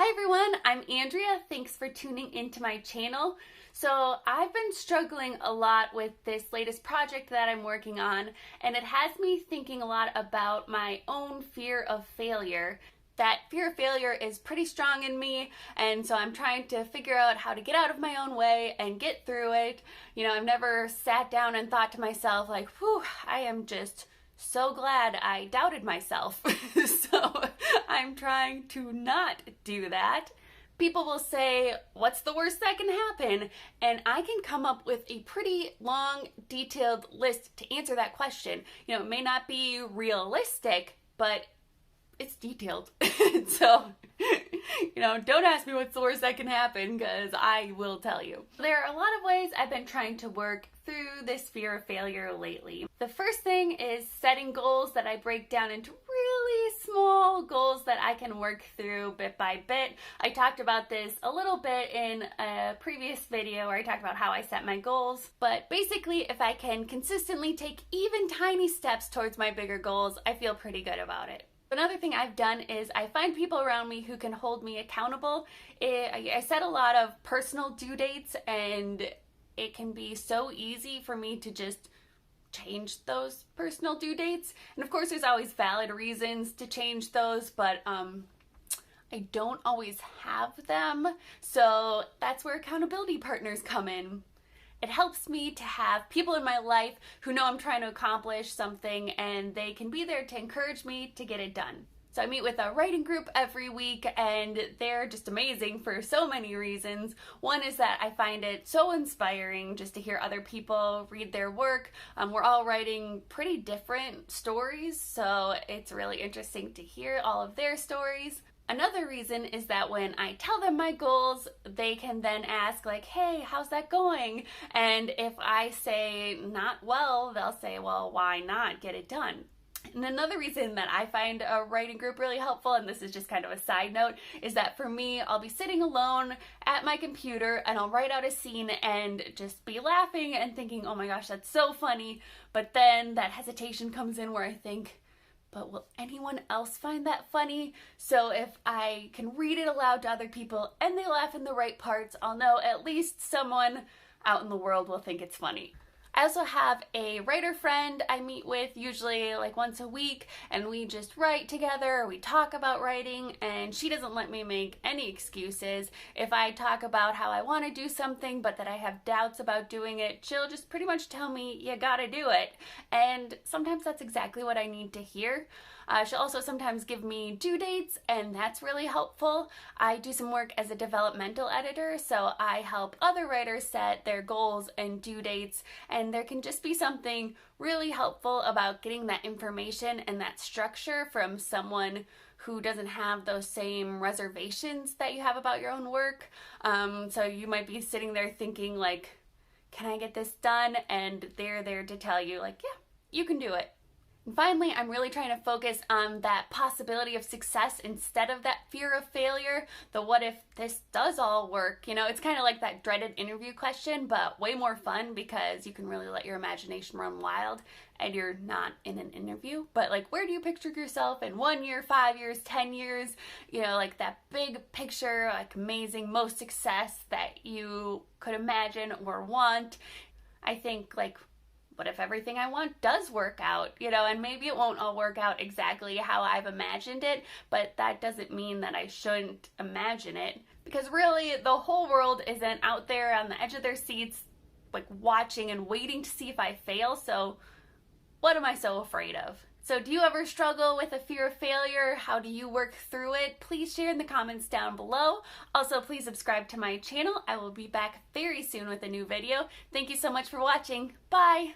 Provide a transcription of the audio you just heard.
Hi everyone, I'm Andrea. Thanks for tuning into my channel. So I've been struggling a lot with this latest project that I'm working on, and it has me thinking a lot about my own fear of failure. That fear of failure is pretty strong in me, and so I'm trying to figure out how to get out of my own way and get through it. I've never sat down and thought to myself like, whew, I am just so glad I doubted myself. So I'm trying to not do that. People will say, what's the worst that can happen? And I can come up with a pretty long, detailed list to answer that question. It may not be realistic, but it's detailed. So, don't ask me what's the worst that can happen, because I will tell you. There are a lot of ways I've been trying to work through this fear of failure lately. The first thing is setting goals that I break down into really small goals that I can work through bit by bit. I talked about this a little bit in a previous video where I talked about how I set my goals. But basically, if I can consistently take even tiny steps towards my bigger goals, I feel pretty good about it. Another thing I've done is I find people around me who can hold me accountable. I set a lot of personal due dates, and it can be so easy for me to just change those personal due dates. And of course, there's always valid reasons to change those, but I don't always have them. So that's where accountability partners come in. It helps me to have people in my life who know I'm trying to accomplish something, and they can be there to encourage me to get it done. So I meet with a writing group every week, and they're just amazing for so many reasons. One is that I find it so inspiring just to hear other people read their work. We're all writing pretty different stories, so it's really interesting to hear all of their stories. Another reason is that when I tell them my goals, they can then ask like, hey, how's that going? And if I say not well, they'll say, well, why not get it done? And another reason that I find a writing group really helpful, and this is just kind of a side note, is that for me, I'll be sitting alone at my computer and I'll write out a scene and just be laughing and thinking, oh my gosh, that's so funny. But then that hesitation comes in where I think, but will anyone else find that funny? So if I can read it aloud to other people and they laugh in the right parts, I'll know at least someone out in the world will think it's funny. I also have a writer friend I meet with usually like once a week, and we just write together, we talk about writing, and she doesn't let me make any excuses. If I talk about how I want to do something but that I have doubts about doing it, she'll just pretty much tell me, you gotta do it. And sometimes that's exactly what I need to hear. She'll also sometimes give me due dates, and that's really helpful. I do some work as a developmental editor, so I help other writers set their goals and due dates, and there can just be something really helpful about getting that information and that structure from someone who doesn't have those same reservations that you have about your own work. So you might be sitting there thinking like, can I get this done? And they're there to tell you like, yeah, you can do it. And finally, I'm really trying to focus on that possibility of success instead of that fear of failure. The what if this does all work? It's kind of like that dreaded interview question, but way more fun because you can really let your imagination run wild and you're not in an interview. But like, where do you picture yourself in 1 year, 5 years, 10 years? Like that big picture, like amazing, most success that you could imagine or want. I think like, what if everything I want does work out, and maybe it won't all work out exactly how I've imagined it, but that doesn't mean that I shouldn't imagine it, because really the whole world isn't out there on the edge of their seats, like watching and waiting to see if I fail, so what am I so afraid of? So do you ever struggle with a fear of failure? How do you work through it? Please share in the comments down below. Also, please subscribe to my channel. I will be back very soon with a new video. Thank you so much for watching. Bye!